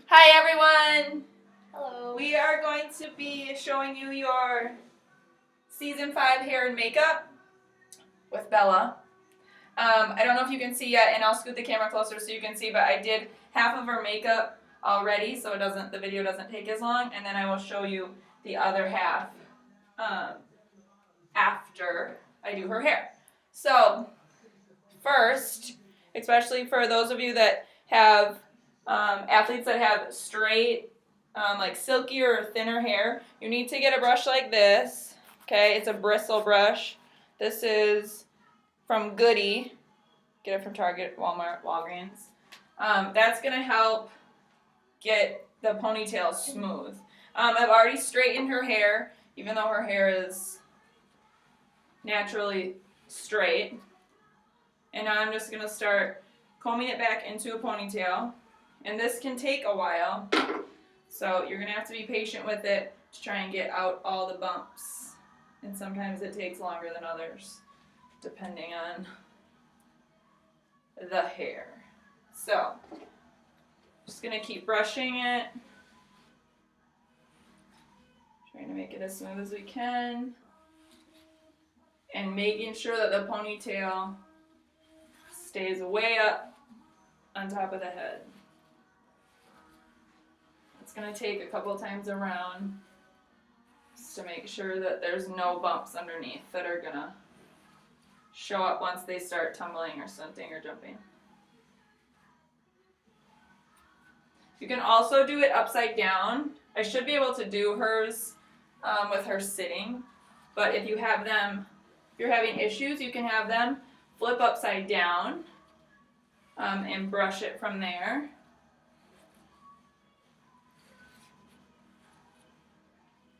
Hi everyone! Hello. We are going to be showing you your season 5 hair and makeup with Bella. I don't know if you can see yet, and I'll scoot the camera closer so you can see, but I did half of her makeup already, so the video doesn't take as long, and then I will show you the other half after I do her hair. So first, especially for those of you that have athletes that have straight, like silkier or thinner hair, you need to get a brush like this. Okay, it's a bristle brush. This is from Goody. Get it from Target, Walmart, Walgreens. That's gonna help get the ponytail smooth. I've already straightened her hair, even though her hair is naturally straight. And now I'm just gonna start combing it back into a ponytail. And this can take a while, so you're gonna have to be patient with it to try and get out all the bumps. And sometimes it takes longer than others, depending on the hair. So, just gonna keep brushing it, trying to make it as smooth as we can, and making sure that the ponytail stays way up on top of the head. It's going to take a couple times around just to make sure that there's no bumps underneath that are going to show up once they start tumbling or stunting or jumping. You can also do it upside down. I should be able to do hers with her sitting, but if you're having issues, you can have them flip upside down and brush it from there.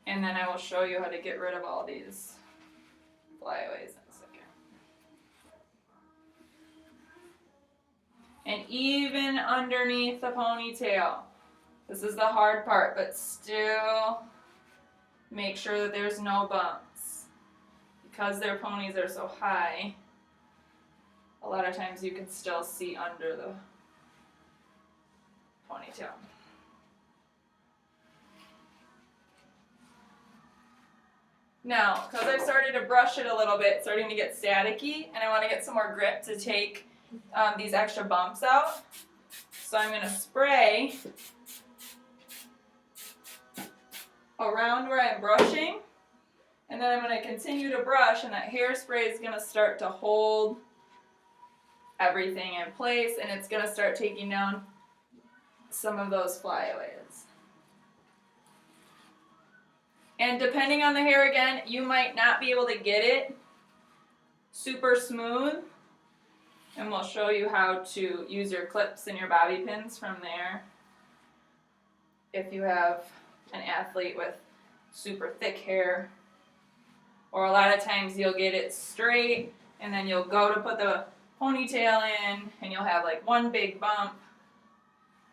And then I will show you how to get rid of all these flyaways in a second. And even underneath the ponytail, this is the hard part, but still make sure that there's no bumps. Because their ponies are so high, a lot of times you can still see under the ponytail. Now, because I've started to brush it a little bit, it's starting to get staticky, and I want to get some more grip to take these extra bumps out. So I'm going to spray around where I'm brushing, and then I'm going to continue to brush, and that hairspray is going to start to hold everything in place, and it's going to start taking down some of those flyaways. And depending on the hair again, you might not be able to get it super smooth. And we'll show you how to use your clips and your bobby pins from there. If you have an athlete with super thick hair, or a lot of times you'll get it straight and then you'll go to put the ponytail in and you'll have like one big bump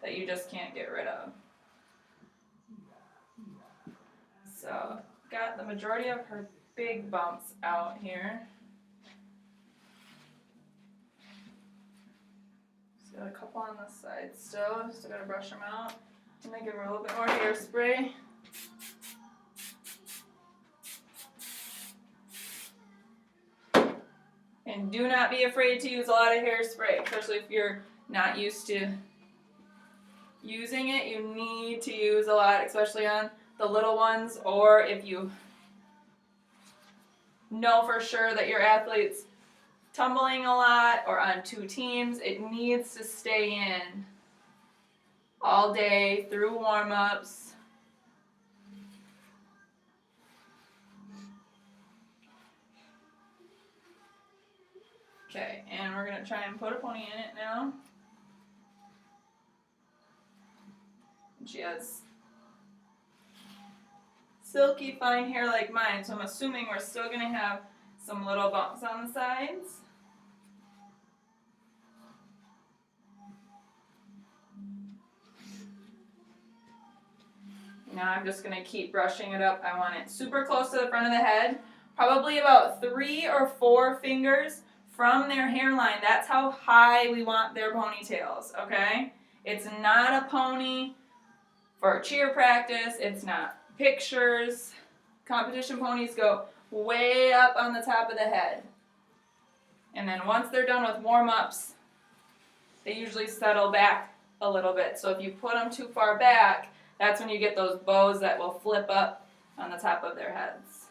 that you just can't get rid of. So, got the majority of her big bumps out here. Just got a couple on this side still gotta brush them out. I'm gonna give her a little bit more hairspray. And do not be afraid to use a lot of hairspray, especially if you're not used to using it. You need to use a lot, especially on the little ones, or if you know for sure that your athlete's tumbling a lot or on two teams, it needs to stay in all day through warm-ups. Okay, and we're going to try and put a pony in it now. And she has silky fine hair like mine, so I'm assuming we're still going to have some little bumps on the sides. Now I'm just going to keep brushing it up. I want it super close to the front of the head, probably about 3 or 4 fingers from their hairline. That's how high we want their ponytails, okay? It's not a pony for cheer practice, it's not pictures. Competition ponies go way up on the top of the head. And then once they're done with warm-ups, they usually settle back a little bit. So if you put them too far back, that's when you get those bows that will flip up on the top of their heads.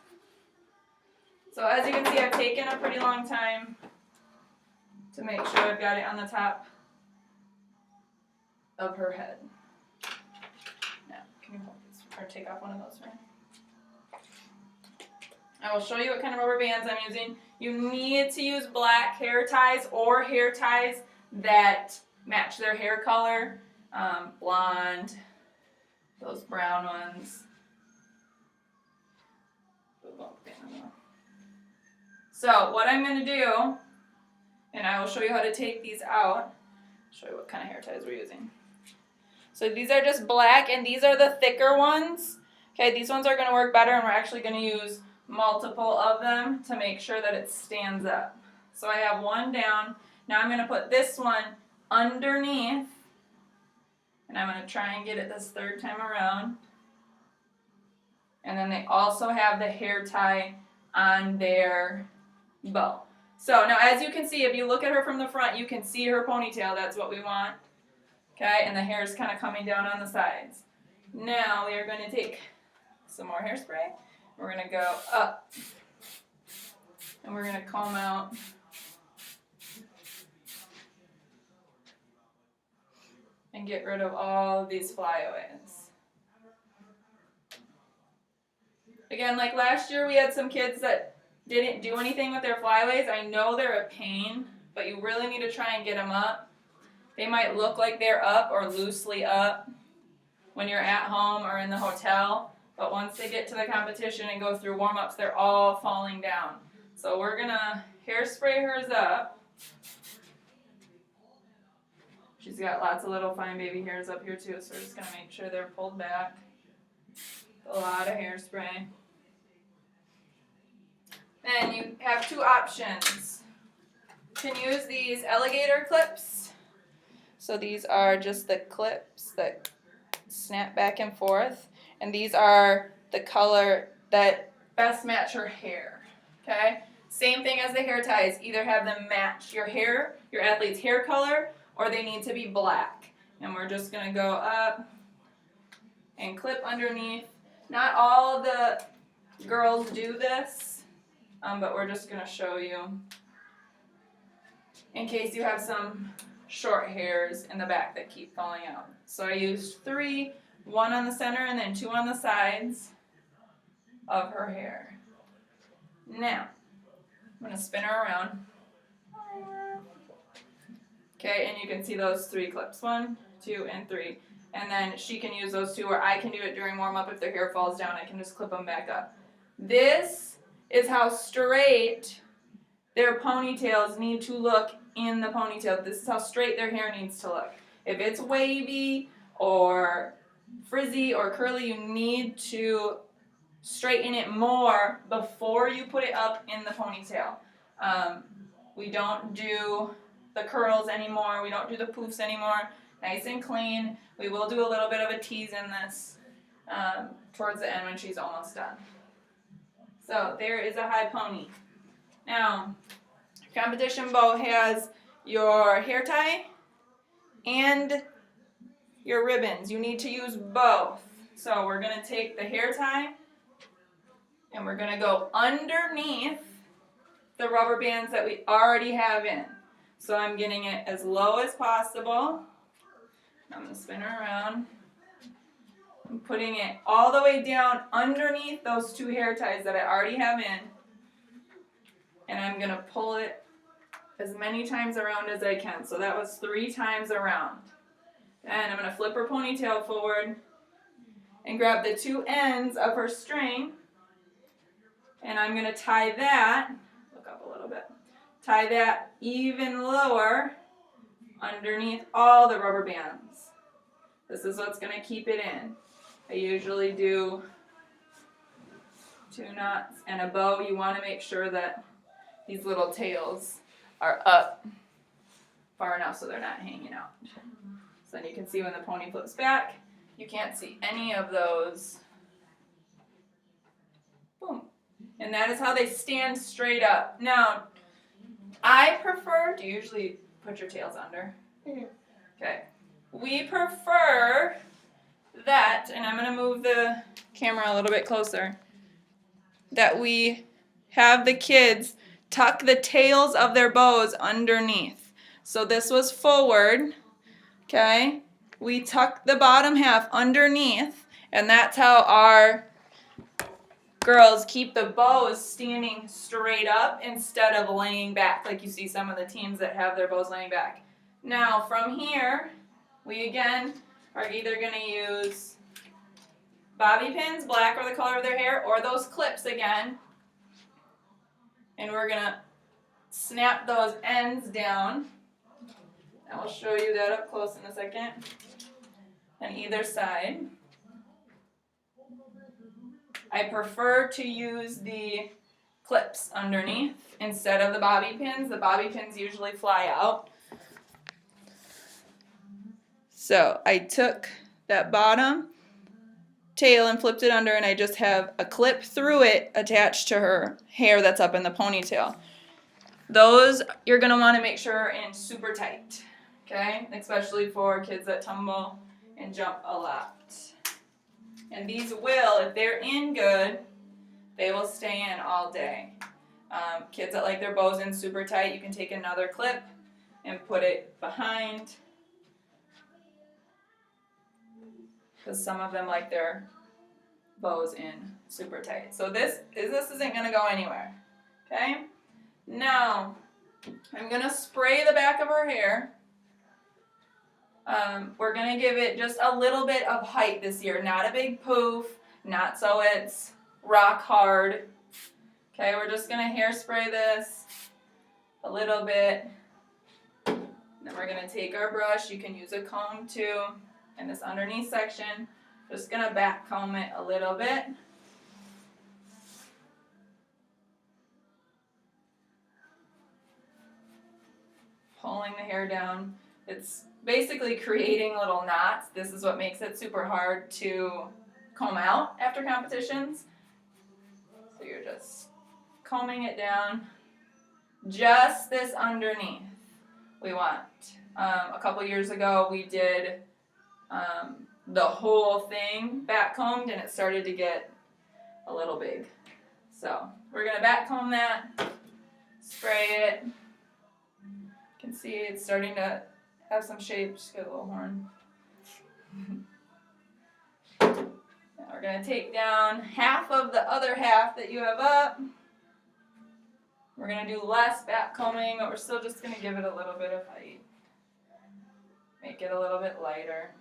So as you can see, I've taken a pretty long time to make sure I've got it on the top of her head. Now, can you hold this or take off one of those for me? I will show you what kind of rubber bands I'm using. You need to use black hair ties or hair ties that match their hair color. Blonde, those brown ones. So what I'm going to do, and I will show you how to take these out. Show you what kind of hair ties we're using. So these are just black, and these are the thicker ones. Okay, these ones are going to work better, and we're actually going to use multiple of them to make sure that it stands up. So I have one down. Now I'm going to put this one underneath, and I'm going to try and get it this third time around. And then they also have the hair tie on their bow. So now as you can see, if you look at her from the front, you can see her ponytail. That's what we want. Okay, and the hair is kind of coming down on the sides. Now we are going to take some more hairspray. We're going to go up, and we're going to comb out and get rid of all of these flyaways. Again, like last year, we had some kids that didn't do anything with their flyaways. I know they're a pain, but you really need to try and get them up. They might look like they're up or loosely up when you're at home or in the hotel, but once they get to the competition and go through warm-ups, they're all falling down. So we're going to hairspray hers up. She's got lots of little fine baby hairs up here too, so we're just going to make sure they're pulled back. A lot of hairspray. Then you have two options. You can use these alligator clips. So these are just the clips that snap back and forth. And these are the color that best match her hair. Okay? Same thing as the hair ties. Either have them match your hair, your athlete's hair color, or they need to be black. And we're just going to go up and clip underneath. Not all the girls do this, but we're just going to show you in case you have some short hairs in the back that keep falling out. So I used 3, 1 on the center and then 2 on the sides of her hair. Now, I'm going to spin her around. Okay, and you can see those 3 clips, 1, 2, and 3. And then she can use those 2, or I can do it during warm-up. If their hair falls down, I can just clip them back up. This is how straight their ponytails need to look in the ponytail. This is how straight their hair needs to look. If it's wavy or frizzy or curly, you need to straighten it more before you put it up in the ponytail. We don't do the curls anymore. We don't do the poofs anymore. Nice and clean. We will do a little bit of a tease in this towards the end when she's almost done. So there is a high pony. Now, competition bow has your hair tie and your ribbons. You need to use both. So we're going to take the hair tie and we're going to go underneath the rubber bands that we already have in. So I'm getting it as low as possible. I'm going to spin her around. I'm putting it all the way down underneath those 2 hair ties that I already have in. And I'm going to pull it as many times around as I can. So that was 3 times around. And I'm going to flip her ponytail forward and grab the 2 ends of her string. And I'm going to tie that, look up a little bit, tie that even lower underneath all the rubber bands. This is what's going to keep it in. I usually do 2 knots and a bow. You want to make sure that these little tails are up far enough so they're not hanging out. So then you can see when the pony flips back, you can't see any of those. Boom. And that is how they stand straight up. Now, I prefer, do you usually put your tails under? Mm-hmm. Okay. We prefer that, and I'm going to move the camera a little bit closer, that we have the kids tuck the tails of their bows underneath. So this was forward, okay? We tuck the bottom half underneath, and that's how our girls keep the bows standing straight up instead of laying back, like you see some of the teams that have their bows laying back. Now, from here, we again are either going to use bobby pins, black or the color of their hair, or those clips again. And we're going to snap those ends down. I will show you that up close in a second. On either side. I prefer to use the clips underneath instead of the bobby pins. The bobby pins usually fly out. So I took that bottom tail and flipped it under, and I just have a clip through it attached to her hair that's up in the ponytail. Those you're going to want to make sure are in super tight, okay? Especially for kids that tumble and jump a lot. And these will, if they're in good, they will stay in all day. Kids that like their bows in super tight, you can take another clip and put it behind. Because some of them like their bows in super tight. So this isn't going to go anywhere. Okay? Now, I'm going to spray the back of her hair. We're going to give it just a little bit of height this year. Not a big poof. Not so it's rock hard. Okay, we're just going to hairspray this a little bit. Then we're going to take our brush. You can use a comb too. In this underneath section, just going to back comb it a little bit. Pulling the hair down. It's basically creating little knots. This is what makes it super hard to comb out after competitions. So you're just combing it down. Just this underneath we want. A couple years ago we did the whole thing back combed, and it started to get a little big. So we're going to back comb that, spray it. You can see it's starting to have some shape. Just get a little horn. Now we're going to take down half of the other half that you have up. We're going to do less back combing, but we're still just going to give it a little bit of height. Make it a little bit lighter.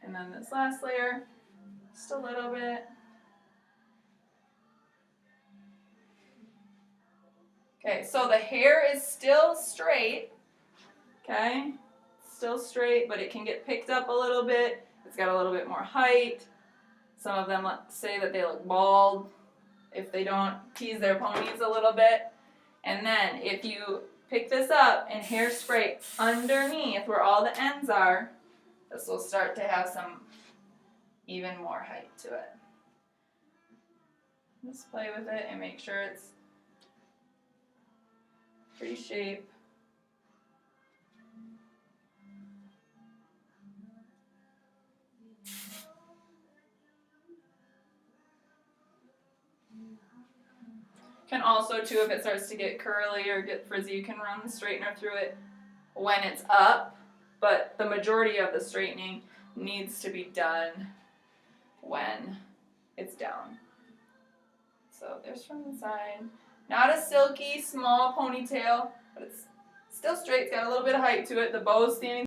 And then this last layer, just a little bit. Okay, so the hair is still straight, okay? Still straight, but it can get picked up a little bit. It's got a little bit more height. Some of them say that they look bald if they don't tease their ponies a little bit. And then if you pick this up and hairspray underneath where all the ends are, this will start to have some even more height to it. Just play with it and make sure it's pretty shape. Can also too, if it starts to get curly or get frizzy, you can run the straightener through it when it's up, but the majority of the straightening needs to be done when it's down. So there's from the side. Not a silky, small ponytail, but it's still straight. It's got a little bit of height to it. The bow's standing